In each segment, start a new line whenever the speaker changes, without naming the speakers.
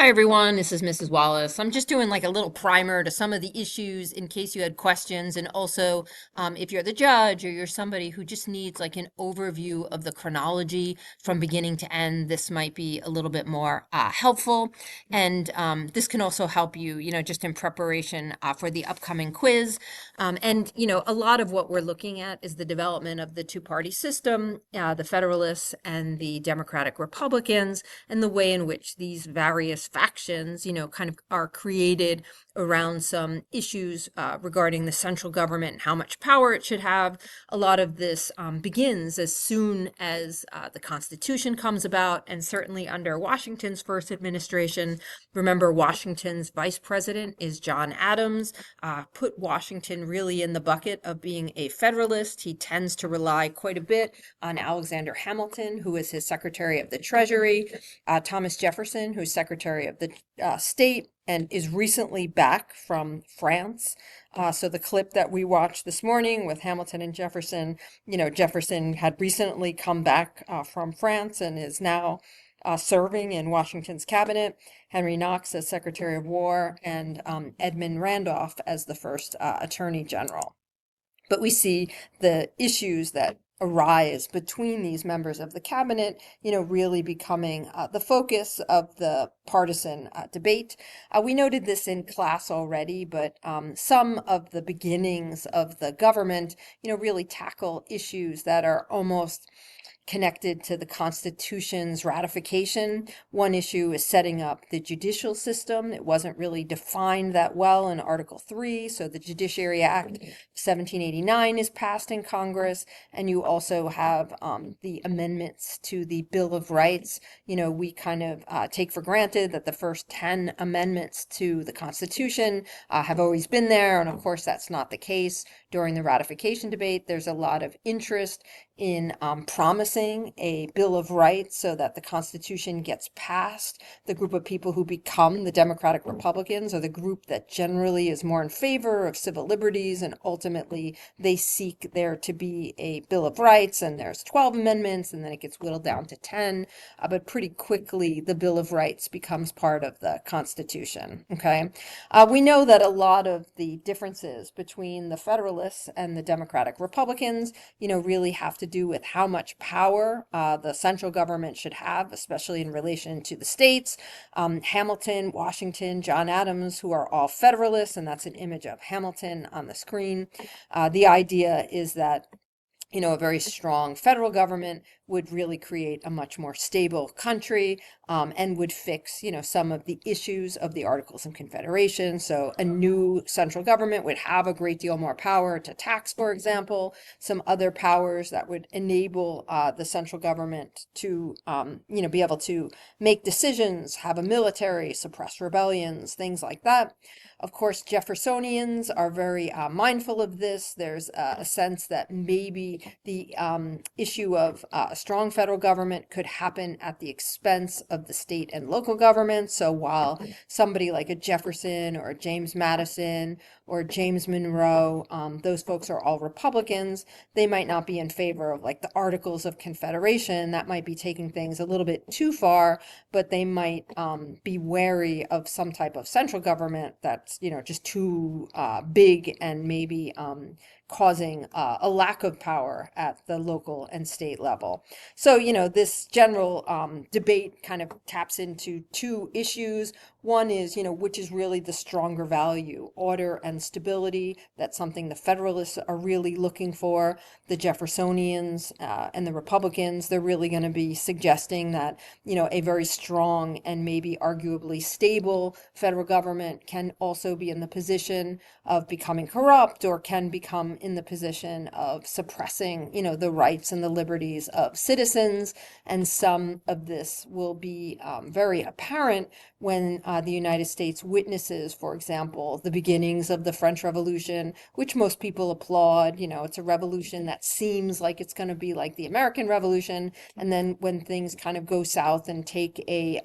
Hi everyone, this is Mrs. Wallace. I'm just doing like a little primer to some of the issues in case you had questions, and also if you're the judge or you're somebody who just needs like an overview of the chronology from beginning to end, this might be a little bit more helpful. And this can also help you, just in preparation for the upcoming quiz. A lot of what we're looking at is the development of the two-party system, the Federalists and the Democratic Republicans, and the way in which these various factions, kind of are created around some issues regarding the central government and how much power it should have. A lot of this begins as soon as the Constitution comes about, and certainly under Washington's first administration. Remember, Washington's vice president is John Adams, put Washington really in the bucket of being a Federalist. He tends to rely quite a bit on Alexander Hamilton, who is his Secretary of the Treasury, Thomas Jefferson, who's Secretary of the State, and is recently back from France. So the clip that we watched this morning with Hamilton and Jefferson, Jefferson had recently come back from France and is now serving in Washington's cabinet, Henry Knox as Secretary of War, and Edmund Randolph as the first Attorney General. But we see the issues that arise between these members of the cabinet, really becoming the focus of the partisan debate. We noted this in class already, but some of the beginnings of the government, really tackle issues that are almost connected to the Constitution's ratification. One issue is setting up the judicial system. It wasn't really defined that well in Article 3, so the Judiciary Act of 1789 is passed in Congress, and you also have the amendments to the Bill of Rights. We kind of take for granted that the first 10 amendments to the Constitution have always been there, and of course that's not the case. During the ratification debate, there's a lot of interest in promising a Bill of Rights so that the Constitution gets passed. The group of people who become the Democratic Republicans are the group that generally is more in favor of civil liberties, and ultimately they seek there to be a Bill of Rights, and there's 12 amendments, and then it gets whittled down to 10, but pretty quickly the Bill of Rights becomes part of the Constitution, okay? We know that a lot of the differences between the Federalists and the Democratic Republicans, really have to do with how much power the central government should have, especially in relation to the states. Hamilton, Washington, John Adams, who are all Federalists, and that's an image of Hamilton on the screen. The idea is that a very strong federal government would really create a much more stable country, and would fix, some of the issues of the Articles of Confederation. So a new central government would have a great deal more power to tax, for example, some other powers that would enable the central government to, be able to make decisions, have a military, suppress rebellions, things like that. Of course, Jeffersonians are very mindful of this. There's a sense that maybe the issue of a strong federal government could happen at the expense of the state and local government. So while somebody like a Jefferson or a James Madison or James Monroe, those folks are all Republicans, they might not be in favor of like the Articles of Confederation. That might be taking things a little bit too far, but they might be wary of some type of central government that's just too big, and maybe causing a lack of power at the local and state level. So, this general debate kind of taps into two issues. One is, which is really the stronger value, order and stability. That's something the Federalists are really looking for. The Jeffersonians and the Republicans, they're really going to be suggesting that, a very strong and maybe arguably stable federal government can also be in the position of becoming corrupt, or can become in the position of suppressing, the rights and the liberties of citizens. And some of this will be very apparent when the United States witnesses, for example, the beginnings of the French Revolution, which most people applaud. You know, it's a revolution that seems like it's going to be like the American Revolution. And then when things kind of go south and take a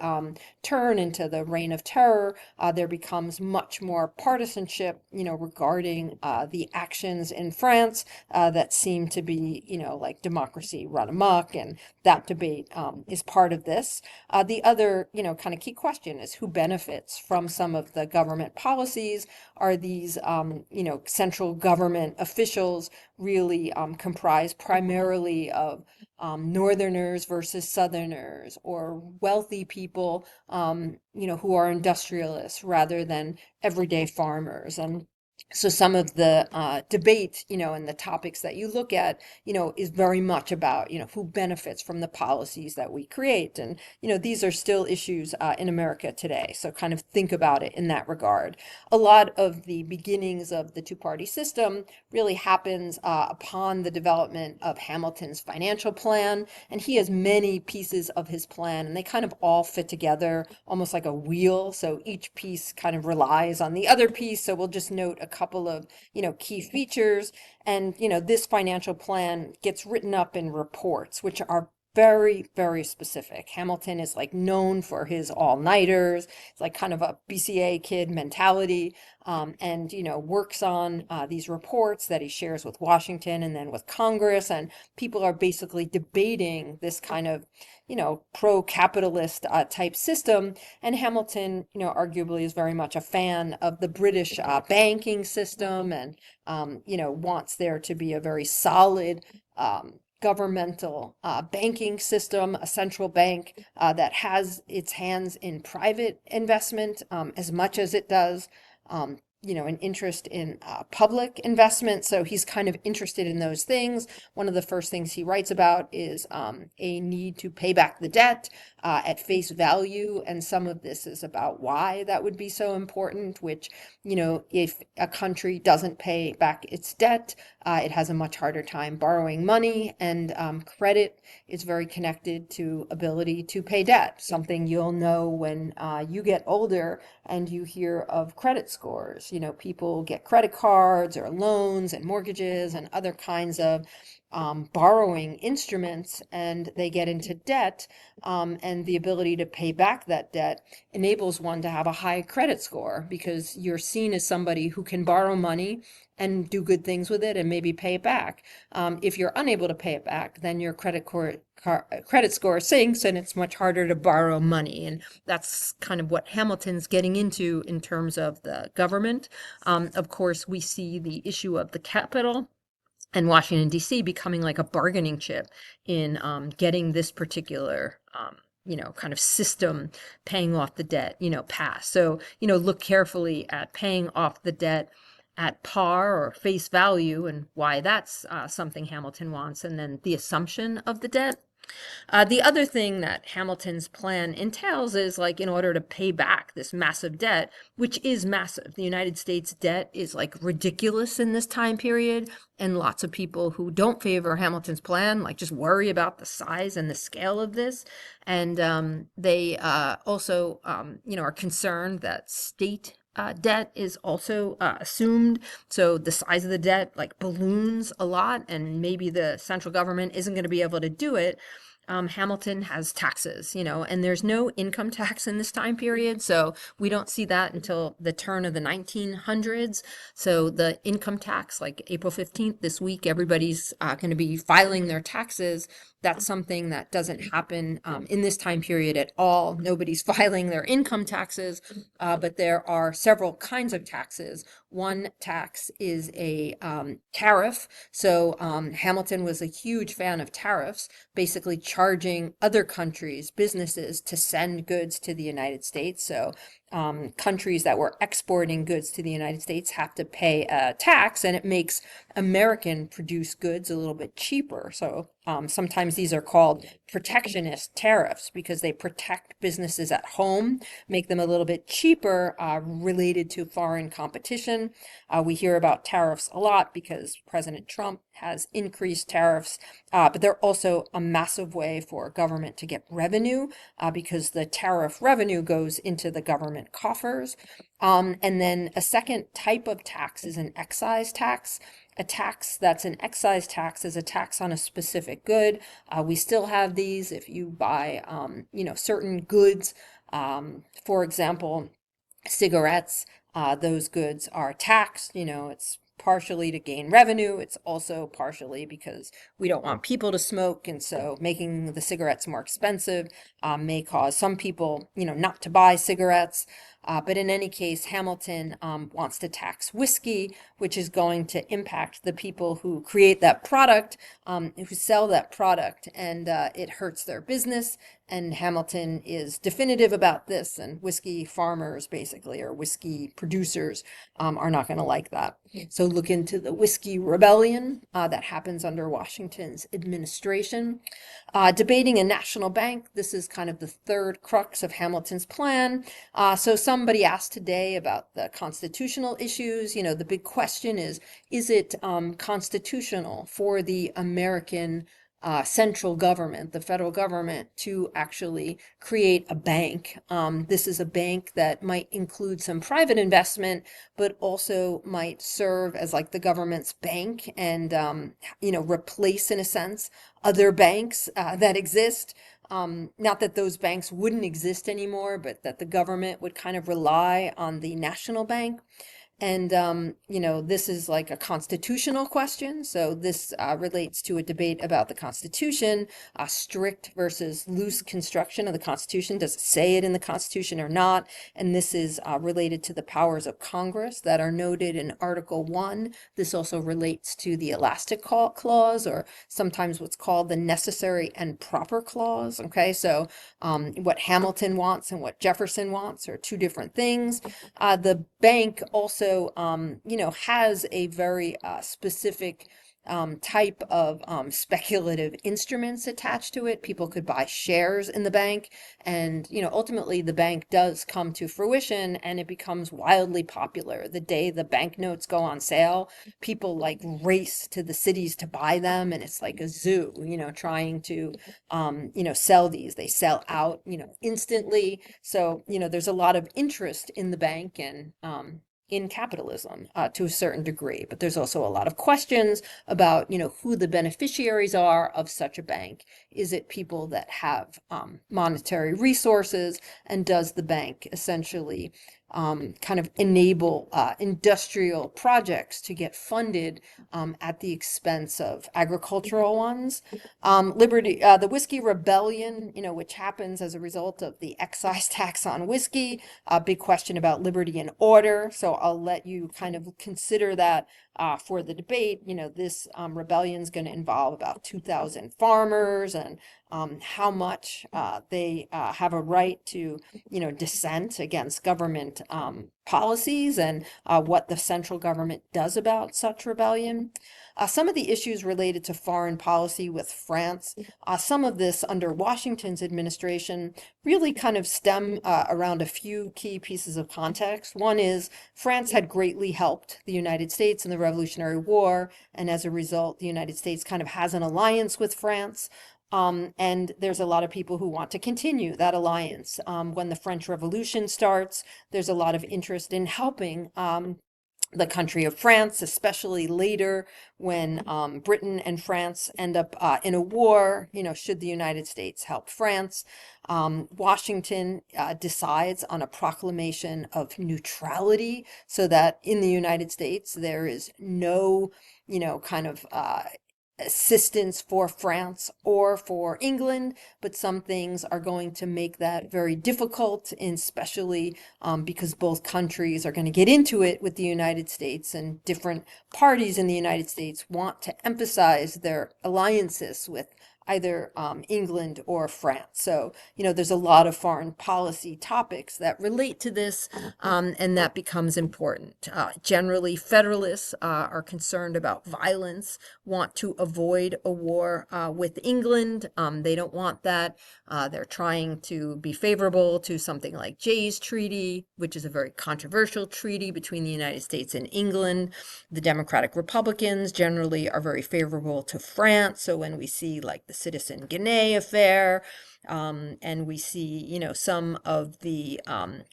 turn into the Reign of Terror, there becomes much more partisanship, you know, regarding the actions in France that seem to be, you know, like democracy run amok, and that debate is part of this. The other, you know, kind of key question is who benefits from some of the government policies? Are these, you know, central government officials really comprised primarily of Northerners versus Southerners, or wealthy people, you know, who are industrialists rather than everyday farmers? And so some of the debate, you know, and the topics that you look at, you know, is very much about, you know, who benefits from the policies that we create. And, you know, these are still issues in America today. So kind of think about it in that regard. A lot of the beginnings of the two-party system really happens upon the development of Hamilton's financial plan. And he has many pieces of his plan, and they kind of all fit together almost like a wheel. So each piece kind of relies on the other piece. So we'll just note a couple of, you know, key features. And, you know, this financial plan gets written up in reports, which are very, very specific. Hamilton is like known for his all-nighters. It's like kind of a BCA kid mentality, and, you know, works on these reports that he shares with Washington and then with Congress. And people are basically debating this kind of, you know, pro-capitalist type system. And Hamilton, you know, arguably is very much a fan of the British banking system, and, you know, wants there to be a very solid governmental banking system, a central bank that has its hands in private investment as much as it does, you know, an interest in public investment. So he's kind of interested in those things. One of the first things he writes about is a need to pay back the debt at face value. And some of this is about why that would be so important, which, you know, if a country doesn't pay back its debt, it has a much harder time borrowing money, and credit is very connected to ability to pay debt, something you'll know when you get older and you hear of credit scores. You know, people get credit cards or loans and mortgages and other kinds of borrowing instruments, and they get into debt, and the ability to pay back that debt enables one to have a high credit score, because you're seen as somebody who can borrow money and do good things with it and maybe pay it back. If you're unable to pay it back, then your credit score sinks, and it's much harder to borrow money. And that's kind of what Hamilton's getting into in terms of the government. Of course, we see the issue of the capital and Washington, D.C. becoming like a bargaining chip in getting this particular you know, kind of system paying off the debt, you know, passed. So, you know, look carefully at paying off the debt at par or face value, and why that's something Hamilton wants, and then the assumption of the debt. The other thing that Hamilton's plan entails is, like, in order to pay back this massive debt, which is massive. The United States debt is like ridiculous in this time period, and lots of people who don't favor Hamilton's plan, like, just worry about the size and the scale of this. And they also, you know, are concerned that state debt is also assumed. So the size of the debt like balloons a lot, and maybe the central government isn't going to be able to do it. Hamilton has taxes, you know, and there's no income tax in this time period. So we don't see that until the turn of the 1900s. So the income tax, like April 15th, this week, everybody's going to be filing their taxes. That's something that doesn't happen in this time period at all. Nobody's filing their income taxes, but there are several kinds of taxes. One tax is a tariff. So Hamilton was a huge fan of tariffs, basically charging other countries, businesses, to send goods to the United States. So countries that were exporting goods to the United States have to pay a tax, and it makes American produced goods a little bit cheaper. So Sometimes these are called protectionist tariffs because they protect businesses at home, make them a little bit cheaper related to foreign competition. We hear about tariffs a lot because President Trump has increased tariffs, but they're also a massive way for government to get revenue because the tariff revenue goes into the government coffers. And then a second type of tax is an excise tax. A tax that's an excise tax is a tax on a specific good. We still have these if you buy, certain goods. For example, cigarettes, those goods are taxed. It's partially to gain revenue. It's also partially because we don't want people to smoke. And so making the cigarettes more expensive may cause some people, not to buy cigarettes. But in any case, Hamilton wants to tax whiskey, which is going to impact the people who create that product, who sell that product, and it hurts their business. And Hamilton is definitive about this, and whiskey farmers, basically, or whiskey producers, are not going to like that. So look into the Whiskey Rebellion that happens under Washington's administration. Debating a national bank, this is kind of the third crux of Hamilton's plan. So somebody asked today about the constitutional issues. The big question is it constitutional for the American central government, the federal government, to actually create a bank? This is a bank that might include some private investment, but also might serve as like the government's bank and, replace, in a sense, other banks that exist. Not that those banks wouldn't exist anymore, but that the government would kind of rely on the national bank. And, this is like a constitutional question. So this relates to a debate about the Constitution, strict versus loose construction of the Constitution. Does it say it in the Constitution or not? And this is related to the powers of Congress that are noted in Article 1. This also relates to the elastic clause, or sometimes what's called the necessary and proper clause. Okay, so what Hamilton wants and what Jefferson wants are two different things. The bank also has a very specific type of speculative instruments attached to it. People could buy shares in the bank, and ultimately the bank does come to fruition, and it becomes wildly popular. The day the banknotes go on sale, people like race to the cities to buy them, and it's like a zoo, trying to sell these. They sell out, instantly. So there's a lot of interest in the bank and in capitalism to a certain degree, but there's also a lot of questions about who the beneficiaries are of such a bank. Is it people that have monetary resources, and does the bank essentially kind of enable industrial projects to get funded at the expense of agricultural ones? The Whiskey Rebellion, which happens as a result of the excise tax on whiskey, a big question about liberty and order. So I'll let you kind of consider that for the debate. This rebellion is going to involve about 2,000 farmers, and how much they have a right to, dissent against government policies, and what the central government does about such rebellion. Some of the issues related to foreign policy with France, some of this under Washington's administration really kind of stem around a few key pieces of context. One is France had greatly helped the United States in the Revolutionary War, and as a result, the United States kind of has an alliance with France. And there's a lot of people who want to continue that alliance. When the French Revolution starts, there's a lot of interest in helping the country of France, especially later when Britain and France end up in a war. Should the United States help France? Washington decides on a proclamation of neutrality, so that in the United States there is no, kind of assistance for France or for England, but some things are going to make that very difficult, and especially because both countries are going to get into it with the United States, and different parties in the United States want to emphasize their alliances with either England or France. So, there's a lot of foreign policy topics that relate to this, and that becomes important. Generally, Federalists are concerned about violence, want to avoid a war with England. They don't want that. They're trying to be favorable to something like Jay's Treaty, which is a very controversial treaty between the United States and England. The Democratic Republicans generally are very favorable to France. So when we see like the Citizen Guinea affair, and we see, some of the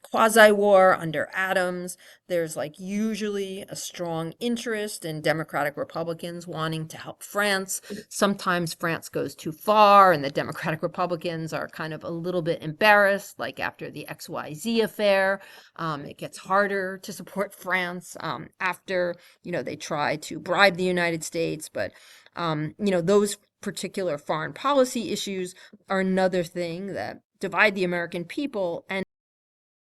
quasi-war under Adams, there's like usually a strong interest in Democratic Republicans wanting to help France. Sometimes France goes too far, and the Democratic Republicans are kind of a little bit embarrassed, like after the XYZ affair. It gets harder to support France after, they try to bribe the United States. But, those particular foreign policy issues are another thing that divide the American people. And